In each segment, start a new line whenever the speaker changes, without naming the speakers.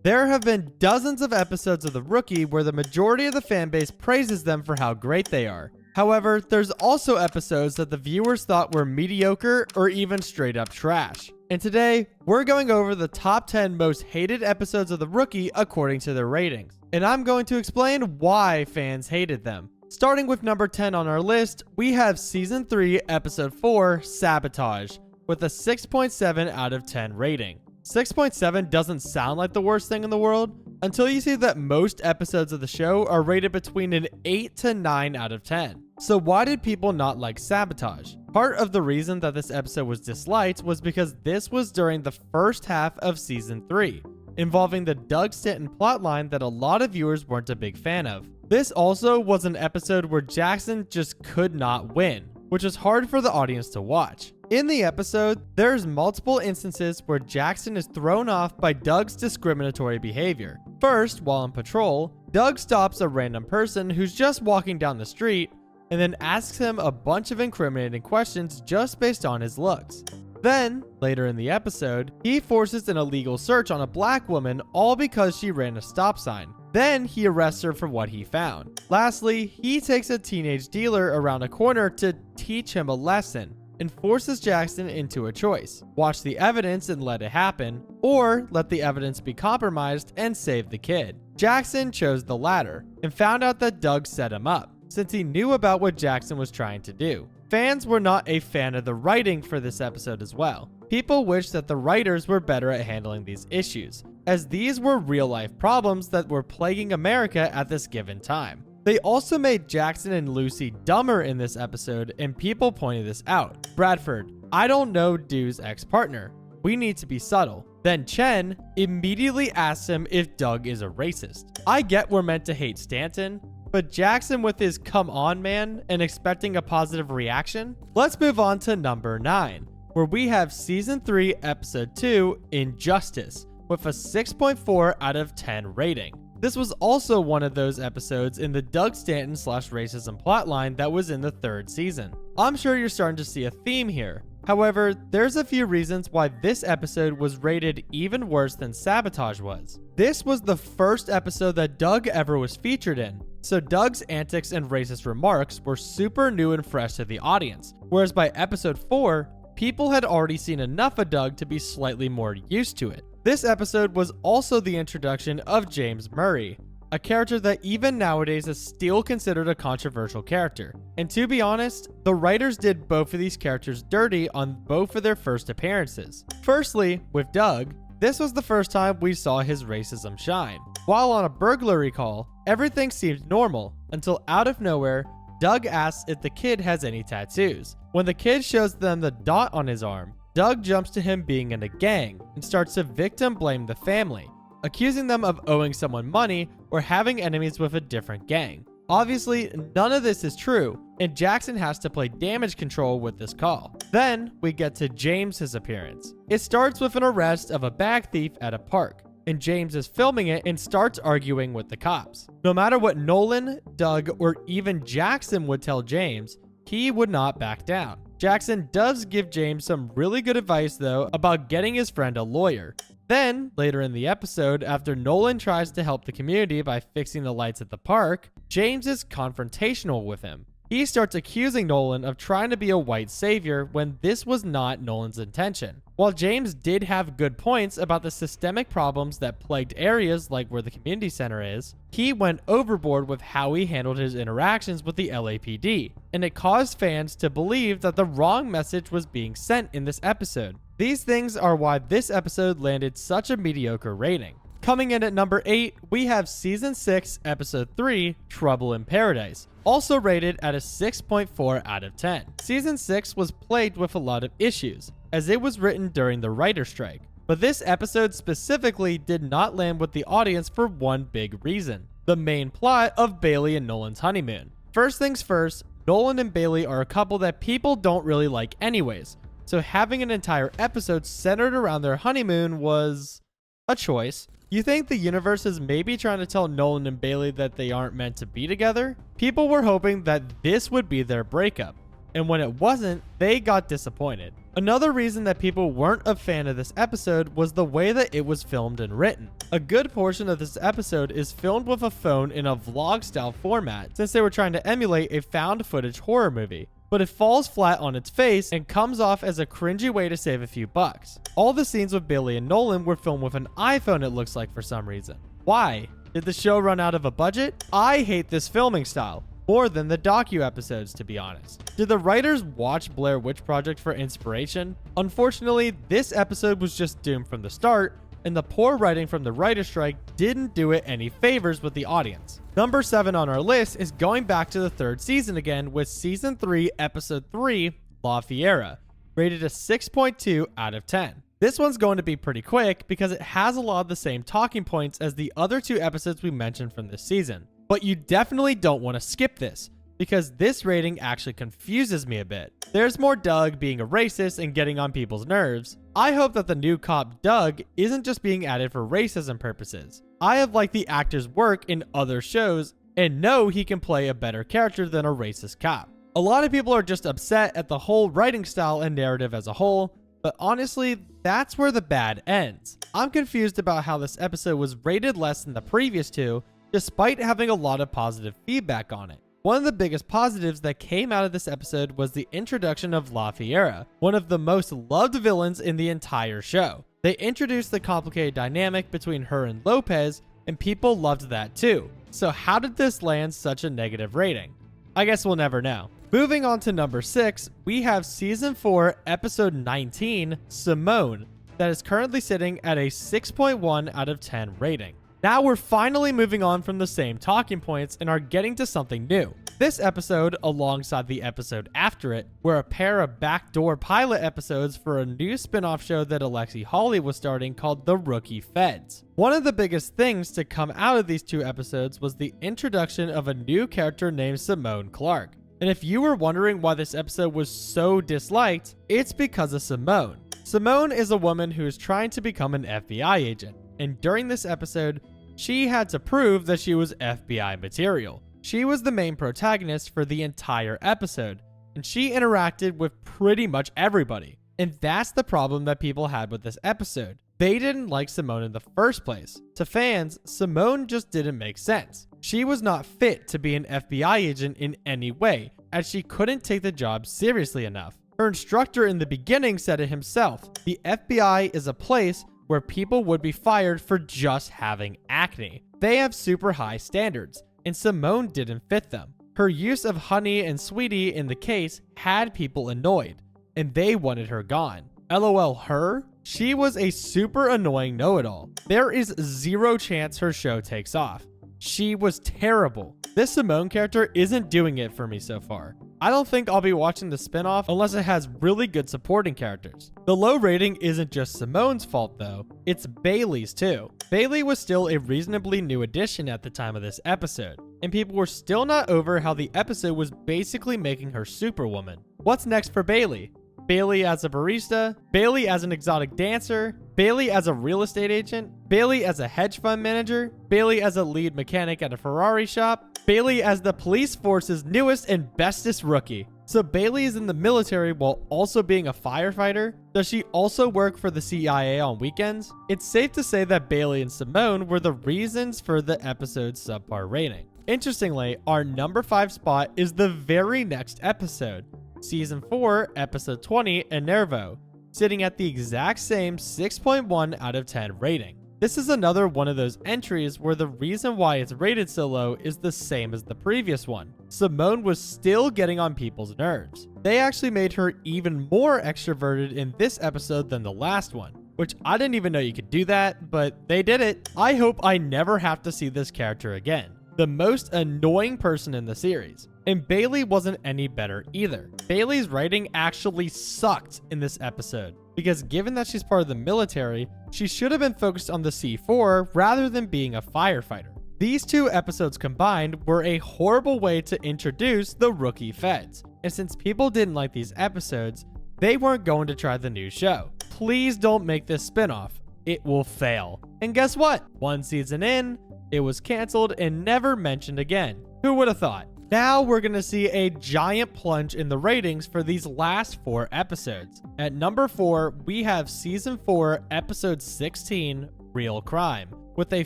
There have been dozens of episodes of The Rookie where the majority of the fanbase praises them for how great they are. However, there's also episodes that the viewers thought were mediocre or even straight up trash. And today, we're going over the top 10 most hated episodes of The Rookie according to their ratings. And I'm going to explain why fans hated them. Starting with number 10 on our list, we have Season 3, Episode 4, Sabotage, with a 6.7 out of 10 rating. 6.7 doesn't sound like the worst thing in the world until you see that most episodes of the show are rated between an 8 to 9 out of 10. So why did people not like Sabotage? Part of the reason that this episode was disliked was because this was during the first half of Season 3, involving the Doug Stanton plotline that a lot of viewers weren't a big fan of. This also was an episode where Jackson just could not win, which was hard for the audience to watch. In the episode, there's multiple instances where Jackson is thrown off by Doug's discriminatory behavior. First, while on patrol, Doug stops a random person who's just walking down the street and then asks him a bunch of incriminating questions just based on his looks. Then, later in the episode, he forces an illegal search on a black woman all because she ran a stop sign. Then he arrests her for what he found. Lastly, he takes a teenage dealer around a corner to teach him a lesson and forces Jackson into a choice: watch the evidence and let it happen, or let the evidence be compromised and save the kid. Jackson chose the latter and found out that Doug set him up, since he knew about what Jackson was trying to do. Fans were not a fan of the writing for this episode as well. People wished that the writers were better at handling these issues, as these were real-life problems that were plaguing America at this given time. They also made Jackson and Lucy dumber in this episode, and people pointed this out. Bradford: I don't know Dude's ex-partner. We need to be subtle. Then Chen immediately asks him if Doug is a racist. I get we're meant to hate Stanton, but Jackson with his "come on man" and expecting a positive reaction? Let's move on to number 9, where we have Season 3, Episode 2, Injustice, with a 6.4 out of 10 rating. This was also one of those episodes in the Doug Stanton / racism plotline that was in the 3rd season. I'm sure you're starting to see a theme here. However, there's a few reasons why this episode was rated even worse than Sabotage was. This was the first episode that Doug ever was featured in, so Doug's antics and racist remarks were super new and fresh to the audience, whereas by episode 4, people had already seen enough of Doug to be slightly more used to it. This episode was also the introduction of James Murray, a character that even nowadays is still considered a controversial character. And to be honest, the writers did both of these characters dirty on both of their first appearances. Firstly, with Doug, this was the first time we saw his racism shine. While on a burglary call, everything seemed normal until out of nowhere, Doug asks if the kid has any tattoos. When the kid shows them the dot on his arm, Doug jumps to him being in a gang and starts to victim blame the family, accusing them of owing someone money or having enemies with a different gang. Obviously, none of this is true, and Jackson has to play damage control with this call. Then, we get to James's appearance. It starts with an arrest of a bag thief at a park, and James is filming it and starts arguing with the cops. No matter what Nolan, Doug, or even Jackson would tell James, he would not back down. Jackson does give James some really good advice though about getting his friend a lawyer. Then, later in the episode, after Nolan tries to help the community by fixing the lights at the park, James is confrontational with him. He starts accusing Nolan of trying to be a white savior when this was not Nolan's intention. While James did have good points about the systemic problems that plagued areas like where the community center is, he went overboard with how he handled his interactions with the LAPD, and it caused fans to believe that the wrong message was being sent in this episode. These things are why this episode landed such a mediocre rating. Coming in at number 8, we have Season 6, Episode 3, Trouble in Paradise, also rated at a 6.4 out of 10. Season 6 was plagued with a lot of issues, as it was written during the writer's strike. But this episode specifically did not land with the audience for one big reason: the main plot of Bailey and Nolan's honeymoon. First things first, Nolan and Bailey are a couple that people don't really like anyways, so having an entire episode centered around their honeymoon was a choice. You think the universe is maybe trying to tell Nolan and Bailey that they aren't meant to be together? People were hoping that this would be their breakup, and when it wasn't, they got disappointed. Another reason that people weren't a fan of this episode was the way that it was filmed and written. A good portion of this episode is filmed with a phone in a vlog style format, since they were trying to emulate a found footage horror movie. But it falls flat on its face and comes off as a cringy way to save a few bucks. All the scenes with Bailey and Nolan were filmed with an iPhone, it looks like, for some reason. Why? Did the show run out of a budget? I hate this filming style more than the docu episodes, to be honest. Did the writers watch Blair Witch Project for inspiration? Unfortunately, this episode was just doomed from the start, and the poor writing from the writer's strike didn't do it any favors with the audience. Number 7 on our list is going back to the 3rd season again with Season 3, Episode 3, La Fiera, rated a 6.2 out of 10. This one's going to be pretty quick because it has a lot of the same talking points as the other 2 episodes we mentioned from this season. But you definitely don't want to skip this, because this rating actually confuses me a bit. There's more Doug being a racist and getting on people's nerves. I hope that the new cop Doug isn't just being added for racism purposes. I have liked the actor's work in other shows and know he can play a better character than a racist cop. A lot of people are just upset at the whole writing style and narrative as a whole, but honestly, that's where the bad ends. I'm confused about how this episode was rated less than the previous 2, despite having a lot of positive feedback on it. One of the biggest positives that came out of this episode was the introduction of La Fiera, one of the most loved villains in the entire show. They introduced the complicated dynamic between her and Lopez, and people loved that too. So how did this land such a negative rating? I guess we'll never know. Moving on to number 6, we have Season 4, Episode 19, Simone, that is currently sitting at a 6.1 out of 10 rating. Now we're finally moving on from the same talking points and are getting to something new. This episode, alongside the episode after it, were a pair of backdoor pilot episodes for a new spin-off show that Alexi Hawley was starting called The Rookie Feds. One of the biggest things to come out of these 2 episodes was the introduction of a new character named Simone Clark. And if you were wondering why this episode was so disliked, it's because of Simone. Simone is a woman who is trying to become an FBI agent, and during this episode, she had to prove that she was FBI material. She was the main protagonist for the entire episode, and she interacted with pretty much everybody. And that's the problem that people had with this episode. They didn't like Simone in the first place. To fans, Simone just didn't make sense. She was not fit to be an FBI agent in any way, as she couldn't take the job seriously enough. Her instructor in the beginning said it himself. The FBI is a place where people would be fired for just having acne. They have super high standards, and Simone didn't fit them. Her use of honey and sweetie in the case had people annoyed, and they wanted her gone. LOL her? She was a super annoying know-it-all. There is zero chance her show takes off. She was terrible. This Simone character isn't doing it for me so far. I don't think I'll be watching the spinoff unless it has really good supporting characters. The low rating isn't just Simone's fault though, it's Bailey's too. Bailey was still a reasonably new addition at the time of this episode, and people were still not over how the episode was basically making her Superwoman. What's next for Bailey? Bailey as a barista, Bailey as an exotic dancer, Bailey as a real estate agent, Bailey as a hedge fund manager, Bailey as a lead mechanic at a Ferrari shop, Bailey as the police force's newest and bestest rookie. So Bailey is in the military while also being a firefighter? Does she also work for the CIA on weekends? It's safe to say that Bailey and Simone were the reasons for the episode's subpar rating. Interestingly, our number 5 spot is the very next episode, Season 4, Episode 20, Enervo, sitting at the exact same 6.1 out of 10 rating. This is another one of those entries where the reason why it's rated so low is the same as the previous one. Simone was still getting on people's nerves. They actually made her even more extroverted in this episode than the last one, which I didn't even know you could do that, but they did it. I hope I never have to see this character again. The most annoying person in the series. And Bailey wasn't any better either. Bailey's writing actually sucked in this episode, because given that she's part of the military, she should have been focused on the C4 rather than being a firefighter. These 2 episodes combined were a horrible way to introduce the Rookie Feds, and since people didn't like these episodes, they weren't going to try the new show. Please don't make this spinoff. It will fail. And guess what? 1 season in, it was canceled and never mentioned again. Who would have thought? Now we're going to see a giant plunge in the ratings for these last 4 episodes. At number 4, we have Season 4, Episode 16, Real Crime, with a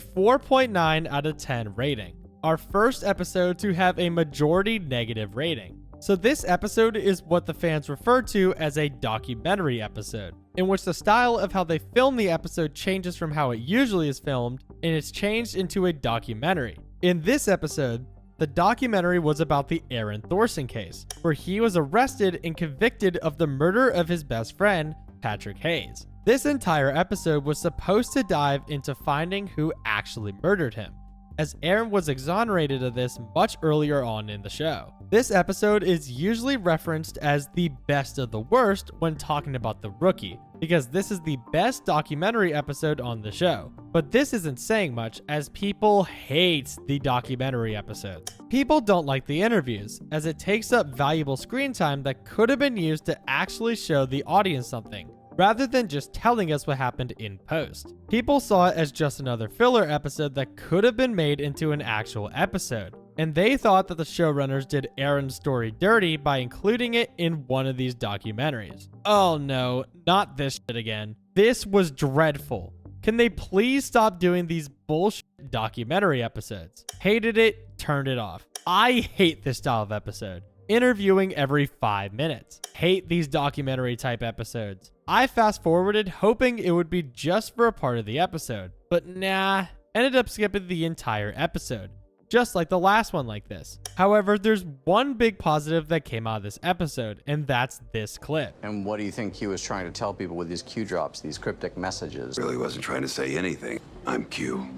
4.9 out of 10 rating. Our first episode to have a majority negative rating. So this episode is what the fans refer to as a documentary episode, in which the style of how they film the episode changes from how it usually is filmed, and it's changed into a documentary. In this episode, the documentary was about the Aaron Thorson case, where he was arrested and convicted of the murder of his best friend, Patrick Hayes. This entire episode was supposed to dive into finding who actually murdered him, as Aaron was exonerated of this much earlier on in the show. This episode is usually referenced as the best of the worst when talking about The Rookie, because this is the best documentary episode on the show. But this isn't saying much, as people hate the documentary episodes. People don't like the interviews, as it takes up valuable screen time that could have been used to actually show the audience something, rather than just telling us what happened in post. People saw it as just another filler episode that could have been made into an actual episode, and they thought that the showrunners did Aaron's story dirty by including it in one of these documentaries. Oh no, not this shit again. This was dreadful. Can they please stop doing these bullshit documentary episodes? Hated it, turned it off. I hate this style of episode. Interviewing every 5 minutes. Hate these documentary type episodes. I fast forwarded hoping it would be just for a part of the episode, but nah, ended up skipping the entire episode, just like the last one like this. However, there's one big positive that came out of this episode, and that's this clip.
And what do you think Q was trying to tell people with these Q drops, these cryptic messages?
Really wasn't trying to say anything. I'm Q.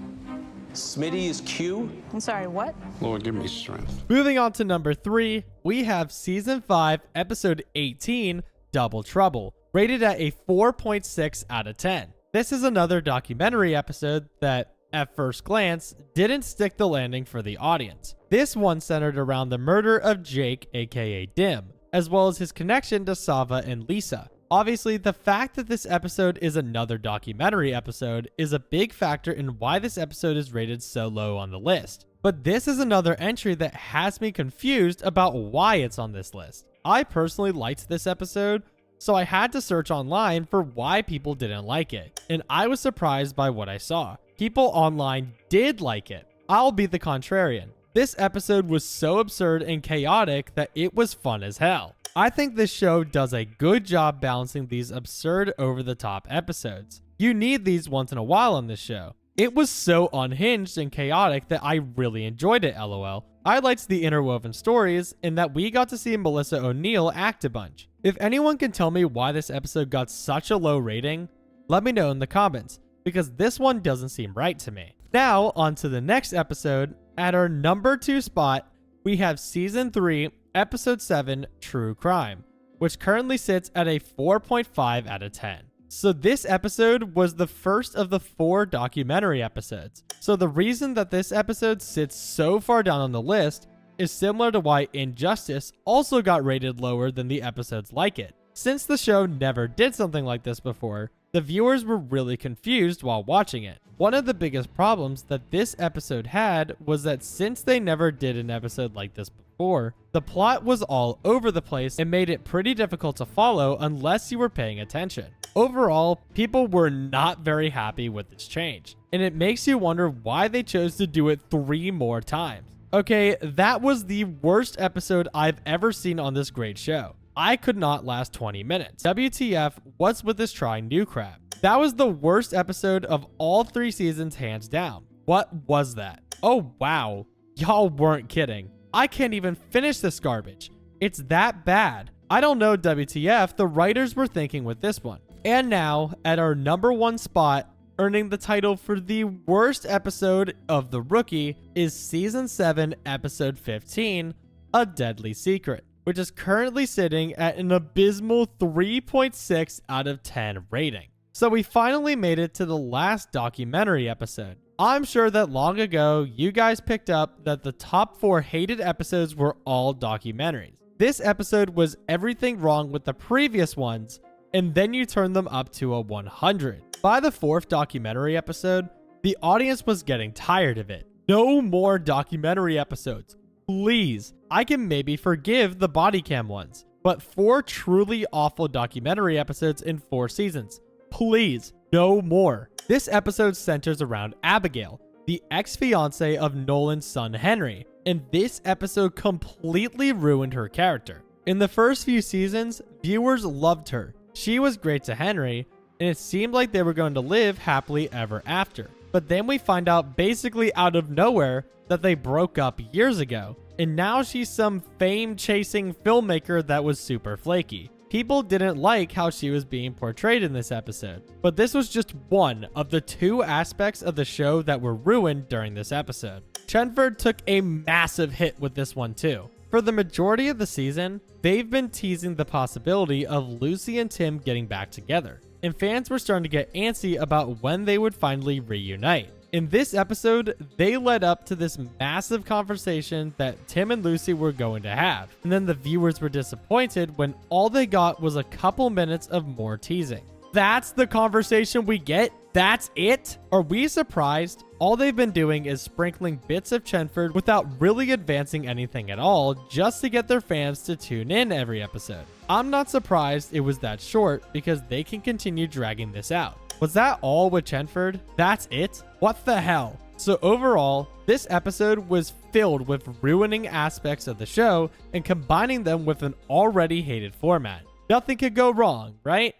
Smitty is Q?
I'm sorry, what?
Lord, give me strength.
Moving on to number 3, we have Season 5, Episode 18, Double Trouble, rated at a 4.6 out of 10. This is another documentary episode that, at first glance, didn't stick the landing for the audience. This one centered around the murder of Jake, aka Dim, as well as his connection to Sava and Lisa. Obviously, the fact that this episode is another documentary episode is a big factor in why this episode is rated so low on the list. But this is another entry that has me confused about why it's on this list. I personally liked this episode, so I had to search online for why people didn't like it, and I was surprised by what I saw. People online did like it. I'll be the contrarian. This episode was so absurd and chaotic that it was fun as hell. I think this show does a good job balancing these absurd over-the-top episodes. You need these once in a while on this show. It was so unhinged and chaotic that I really enjoyed it, lol. I liked the interwoven stories and that we got to see Melissa O'Neill act a bunch. If anyone can tell me why this episode got such a low rating, let me know in the comments, because this one doesn't seem right to me. Now, on to the next episode. At our number 2 spot, we have Season 3, Episode 7, True Crime, which currently sits at a 4.5 out of 10. So this episode was the first of the 4 documentary episodes. So the reason that this episode sits so far down on the list is similar to why Injustice also got rated lower than the episodes like it. Since the show never did something like this before, the viewers were really confused while watching it. One of the biggest problems that this episode had was that since they never did an episode like this before, the plot was all over the place and made it pretty difficult to follow unless you were paying attention. Overall, people were not very happy with this change, and it makes you wonder why they chose to do it 3 more times. Okay, that was the worst episode I've ever seen on this great show. I could not last 20 minutes. WTF, what's with this trying new crap? That was the worst episode of all 3 seasons hands down. What was that? Oh wow, y'all weren't kidding. I can't even finish this garbage. It's that bad. I don't know WTF the writers were thinking with this one. And now, at our number 1 spot, earning the title for the worst episode of The Rookie, is Season 7, Episode 15, A Deadly Secret, which is currently sitting at an abysmal 3.6 out of 10 rating. So we finally made it to the last documentary episode. I'm sure that long ago, you guys picked up that the top 4 hated episodes were all documentaries. This episode was everything wrong with the previous ones, and then you turn them up to a 100. By the 4th documentary episode, the audience was getting tired of it. No more documentary episodes. please. I can maybe forgive the body cam ones, but 4 truly awful documentary episodes in 4 seasons. Please, no more. This episode centers around Abigail, the ex-fiance of Nolan's son Henry, and this episode completely ruined her character. In the first few seasons, viewers loved her. She was great to Henry, and it seemed like they were going to live happily ever after. But then we find out basically out of nowhere that they broke up years ago, and now she's some fame-chasing filmmaker that was super flaky. People didn't like how she was being portrayed in this episode, but this was just one of the 2 aspects of the show that were ruined during this episode. Chenford took a massive hit with this one too. For the majority of the season, they've been teasing the possibility of Lucy and Tim getting back together, and fans were starting to get antsy about when they would finally reunite. In this episode, they led up to this massive conversation that Tim and Lucy were going to have, and then the viewers were disappointed when all they got was a couple minutes of more teasing. That's the conversation we get? That's it? Are we surprised? All they've been doing is sprinkling bits of Chenford without really advancing anything at all, just to get their fans to tune in every episode. I'm not surprised it was that short because they can continue dragging this out. Was that all with Chenford? That's it? What the hell? So overall, this episode was filled with ruining aspects of the show and combining them with an already hated format. Nothing could go wrong, right?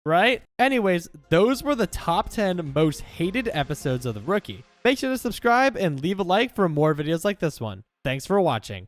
Right? Anyways, those were the top 10 most hated episodes of The Rookie. Make sure to subscribe and leave a like for more videos like this one. Thanks for watching.